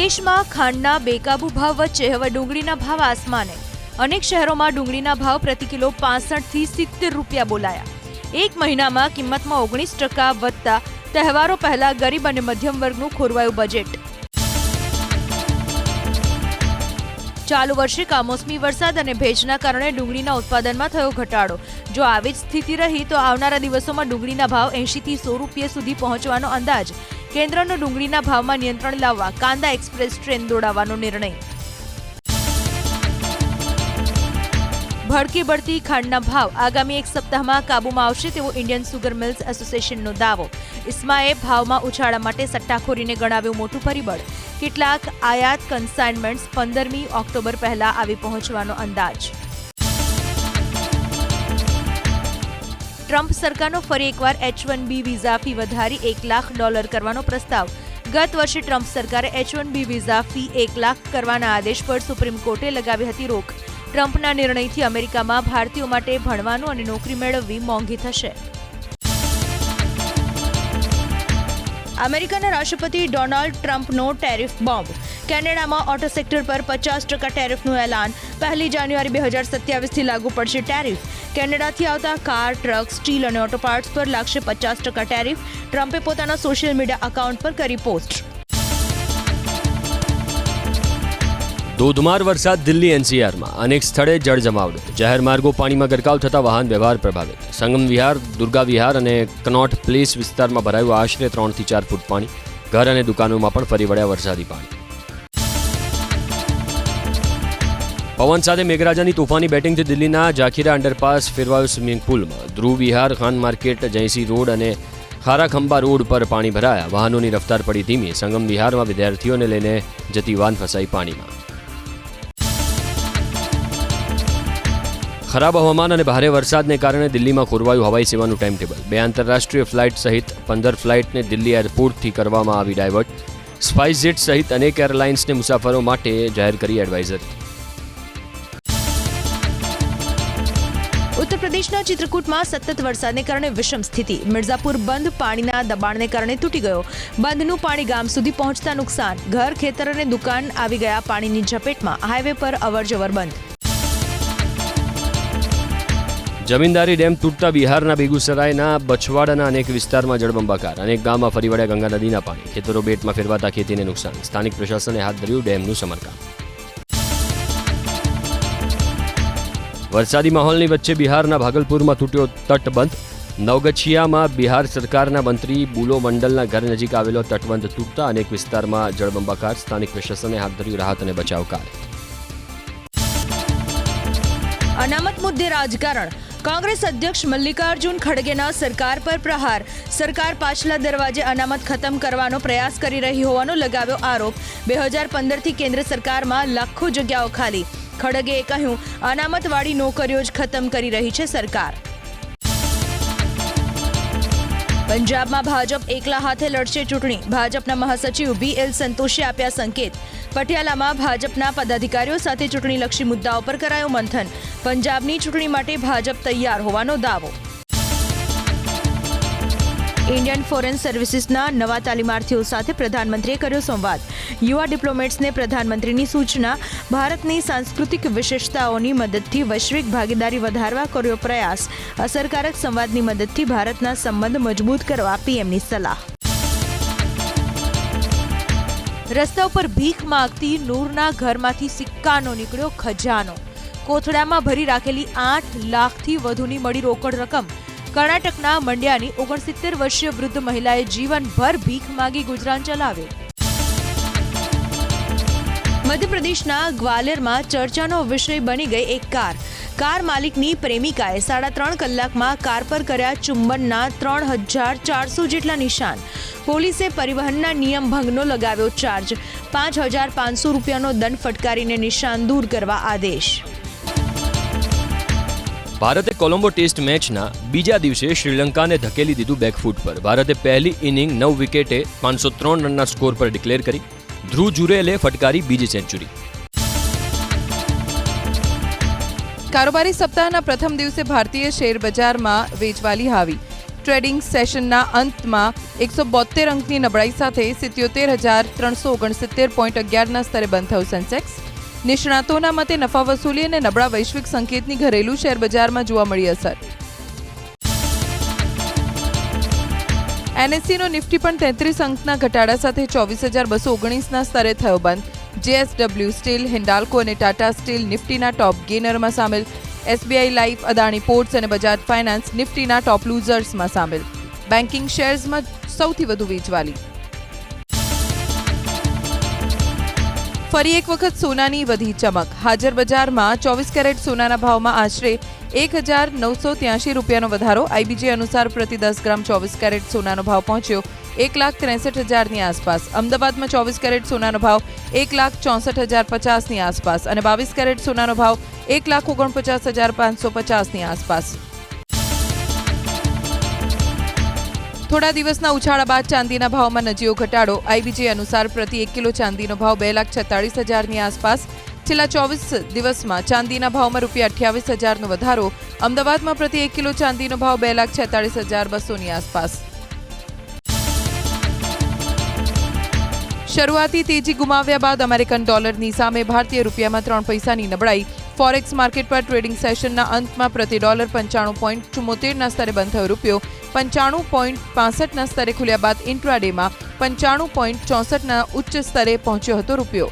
દેશમાં ખાંડના બેકાબુ ભાવ વચ્ચે હવે ડુંગળીના ભાવ આસમાને। અનેક શહેરોમાં ડુંગળીના ભાવ પ્રતિ કિલો 65 થી 70 રૂપિયા બોલાયા। એક મહિનામાં કિંમતમાં 19% વધતા તહેવારો પહેલા ગરીબ અને મધ્યમ વર્ગનું ખોરવાયું બજેટ। ચાલુ વર્ષે કમોસમી વરસાદ અને ભેજના કારણે ડુંગળીના ઉત્પાદનમાં થયો ઘટાડો। જો આવી જ સ્થિતિ રહી તો આવનારા દિવસોમાં ડુંગળીના ભાવ 80 થી 100 રૂપિયા સુધી પહોંચવાનો અંદાજ। કેન્દ્રનો ડુંગળીના ભાવમાં નિયંત્રણ લાવવા કાંદા એક્સપ્રેસ ટ્રેન દોડાવવાનો નિર્ણય। ભડકી બઢતી ખાંડના ભાવ આગામી એક સપ્તાહમાં કાબૂમાં આવશે તેવો ઇન્ડિયન સુગર મિલ્સ એસોસિએશનનો દાવો। ઇસ્માએ ભાવમાં ઉછાળા માટે સટ્ટાખોરીને ગણાવ્યું મોટું પરિબળ। કેટલાક આયાત કન્સાઇનમેન્ટ્સ 15મી ઓક્ટોબર પહેલા આવી પહોંચવાનો અંદાજ। ટ્રમ્પ સરકારનો ફરી એકવાર H-1B વિઝા ફી વધારી $1 લાખ કરવાનો પ્રસ્તાવ। ગત વર્ષે ટ્રમ્પ સરકારે H-1B વિઝા ફી $1 લાખ કરવાના આદેશ પર સુપ્રીમ કોર્ટે લગાવી હતી રોક। ટ્રમ્પના નિર્ણયથી અમેરિકામાં ભારતીયો માટે ભણવાનું અને નોકરી મેળવવી મોંઘી થશે। અમેરિકાના રાષ્ટ્રપતિ ડોનાલ્ડ ટ્રમ્પનો ટેરિફ બોમ્બ। કેનેડામાં ઓટો સેક્ટર પર 50% ટેરિફનું એલાન। 1 જાન્યુઆરી 2027થી લાગુ પડશે ટેરિફ। કેનેડાથી આવતા કાર, ટ્રક, સ્ટીલ અને ઓટો પાર્ટ્સ પર લાગશે 50% ટેરિફ। ટ્રમ્પે પોતાના સોશિયલ મીડિયા એકાઉન્ટ પર કરી પોસ્ટ। ધોધમાર વરસાદ દિલ્હી NCRમાં અનેક સ્થળે જળજમાવડો। જાહેર માર્ગો પાણીમાં ગરકાવ થતા વાહન વ્યવહાર પ્રભાવિત। સંગમ વિહાર, દુર્ગા વિહાર અને કનોટ પ્લેસ વિસ્તારમાં ભરાયું આશરે 3 થી 4 ફૂટ પાણી। ઘર અને દુકાનોમાં પણ ફરી વળ્યા વરસાદી પાણી। પવન સાથે મેઘરાજાની તોફાની બેટિંગથી દિલ્હીના જાખીરા અંડરપાસ ફેરવાયો સ્વિમિંગ પુલમાં। ધ્રુવ વિહાર, ખાન માર્કેટ, જયસી રોડ અને ખારાખંબા રોડ પર પાણી ભરાયા। વાહનોની રફતાર પડી ધીમી। સંગમ વિહારમાં વિદ્યાર્થીઓને લઈને જતી વાન ફસાઈ પાણીમાં। ખરાબ હવામાન અને ભારે વરસાદને કારણે દિલ્હીમાં ખોરવાયું હવાઈ સેવાનું ટાઈમ ટેબલ। 2 આંતરરાષ્ટ્રીય ફ્લાઇટ સહિત 15 ફ્લાઇટને દિલ્હી એરપોર્ટથી કરવામાં આવી ડાયવર્ટ। સ્પાઇસજેટ સહિત અનેક એરલાઇન્સને મુસાફરો માટે જાહેર કરી એડવાઇઝરી। ઉત્તર પ્રદેશના ચિત્રકૂટમાં સતત વરસાદને કારણે વિષમ સ્થિતિ। મિર્ઝાપુર બંધ પાણીના દબાણને કારણે તૂટી ગયો। બંધનું પાણી ગામ સુધી પહોંચતા નુકસાન। ઘર, ખેતર અને દુકાન આવી ગયા પાણીની ઝપેટમાં। હાઈવે પર અવરજવર બંધ। જમીનદારી ડેમ તૂટતા બિહારના બેગુસરાયના બછવાડાના અનેક વિસ્તારમાં જળબંબાકાર। અનેક ગામમાં ફરી વળ્યા ગંગા નદીના પાણી। ખેતરો બેટમાં ફેરવાતા ખેતીને નુકસાન। સ્થાનિક પ્રશાસને હાથ ધર્યું ડેમનું સમારકામ। વરસાદી માહોલની વચ્ચે બિહારના ભાગલપુરમાં તૂટ્યો તટબંધ। નવગછિયામાં બિહાર સરકારના મંત્રી બુલો મંડલના ઘર નજીક આવેલો તટબંધ તૂટતા અનેક વિસ્તારમાં જળબંબાકાર। સ્થાનિક પ્રશાસને હાથ ધર્યું રાહત અને બચાવ કાર્ય। અનામત મુદ્દે રાજકારણ। કોંગ્રેસ અધ્યક્ષ મલ્લિકાર્જુન ખડગેના સરકાર પર પ્રહાર। સરકાર પાછલા દરવાજે અનામત ખતમ કરવાનો પ્રયાસ કરી રહી હોવાનો લગાવ્યો આરોપ। 2015થી કેન્દ્ર સરકારમાં લાખો જગ્યાઓ ખાલી। ખડગેએ કહ્યું, અનામતવાળી નોકરીઓ જ ખતમ કરી રહી છે સરકાર। પંજાબમાં ભાજપ એકલા હાથે લડશે ચૂંટણી। ભાજપના મહાસચિવ BL સંતોષે આપ્યા સંકેત। પટિયાલામાં ભાજપના પદાધિકારીઓ સાથે ચૂંટણીલક્ષી મુદ્દાઓ પર કરાયું મંથન। પંજાબની ચૂંટણી માટે ભાજપ તૈયાર હોવાનો દાવો। ઇન્ડિયન ફોરેન સર્વિસીસના નવા તાલીમાર્થીઓ સાથે પ્રધાનમંત્રીએ કર્યો સંવાદ। યુવા ડિપ્લોમેટ્સને પ્રધાનમંત્રીની સૂચના। ભારતની સાંસ્કૃતિક વિશેષતાઓની મદદથી વૈશ્વિક ભાગીદારી વધારવા કર્યો પ્રયાસ। અસરકારક સંવાદની મદદથી ભારતના સંબંધ મજબૂત કરવા PMની સલાહ। રસ્તા ઉપર ભીખ માંગતી નૂરના ઘરમાંથી સિક્કાનો નીકળ્યો ખજાનો। કોથળામાં ભરી રાખેલી 8 લાખથી વધુની મળી રોકડ રકમ। કર્ણાટકના મંડ્યાની 69 વર્ષીય વૃદ્ધ મહિલાએ જીવનભર ભીખ માંગી ગુજરાન ચલાવ્યું। મધ્યપ્રદેશના ગ્વાલિયરમાં ચર્ચાનો વિષય બની ગઈ એક કાર। કાર માલિકની પ્રેમિકાએ 3.5 કલાકમાં કાર પર કર્યા ચુંબનના 3400 જેટલા નિશાન। પોલીસે પરિવહનના નિયમ ભંગનો લગાવ્યો ચાર્જ। 5500 રૂપિયાનો દંડ ફટકારીને નિશાન દૂર કરવા આદેશ। ભારતે કોલંબો ટેસ્ટ મેચના બીજા દિવસે શ્રીલંકાને ધકેલી દીધું બેકફૂટ પર। ભારતે પહેલી ઇનિંગ 9 વિકેટે 503 રનના સ્કોર પર ડિક્લેર કરી। ધ્રુવ જુરેલે ફટકારી બીજી સેન્ચુરી। કારોબારી સપ્તાહના પ્રથમ દિવસે ભારતીય શેર બજારમાં વેચવાલી હાવી। ટ્રેડિંગ સેશનના અંતમાં 172 અંકની નબળાઈ સાથે 77,369.11ના સ્તરે બંધ થયો સેન્સેક્સ. નિષ્ણાતોના મતે નફા વસૂલી અને નબળા વૈશ્વિક સંકેતની ઘરેલું શેર બજારમાં જોવા મળી અસર. એનએસસીનો નિફ્ટી પણ 33 અંકના ઘટાડા સાથે 24,219ના સ્તરે થયો બંધ. જેએસડબલ્યુ સ્ટીલ, હિન્ડાલ્કો અને ટાટા સ્ટીલ નિફ્ટીના ટોપ ગેનરમાં સામેલ. એસબીઆઈ લાઈફ, અદાણી પોર્ટ્સ અને બજાજ ફાઇનાન્સ નિફ્ટીના ટોપ લૂઝર્સમાં સામેલ. બેન્કિંગ શેર્સમાં સૌથી વધુ વેચવાલી. ફરી એક વખત સોનાની વધી ચમક. હાજર બજારમાં 24 કેરેટ સોનાના ભાવમાં આશરે 1,983 રૂપિયાનો વધારો. આઈબીજે અનુસાર પ્રતિ 10 ગ્રામ 24 કેરેટ સોનાનો ભાવ પહોંચ્યો 1,63,000ની આસપાસ. અમદાવાદમાં 24 કેરેટ સોનાનો ભાવ 1,64,050ની આસપાસ અને 22 કેરેટ સોનાનો ભાવ 1,49,550ની આસપાસ. થોડા દિવસના ઉછાળા બાદ ચાંદીના ભાવમાં નજીવો ઘટાડો. આઈબીજે અનુસાર પ્રતિ 1 કિલો ચાંદીનો ભાવ 2,46,000ની આસપાસ. છેલ્લા 24 દિવસમાં ચાંદીના ભાવમાં ₹28,000નો વધારો. અમદાવાદમાં પ્રતિ 1 કિલો ચાંદીનો ભાવ 2,46,200ની આસપાસ. શરૂઆતી તેજી ગુમાવ્યા બાદ અમેરિકન ડોલરની સામે ભારતીય રૂપિયામાં 3 પૈસાની નબળાઈ. ફોરેક્સ માર્કેટ પર ટ્રેડિંગ સેશનના અંતમાં પ્રતિ ડોલર 95.74ના સ્તરે બંધ થયો. રૂપિયો 95.65ના સ્તરે ખુલ્યા બાદ ઇન્ટ્રાડેમાં 95.64ના ઉચ્ચ સ્તરે પહોંચ્યો હતો. રૂપિયો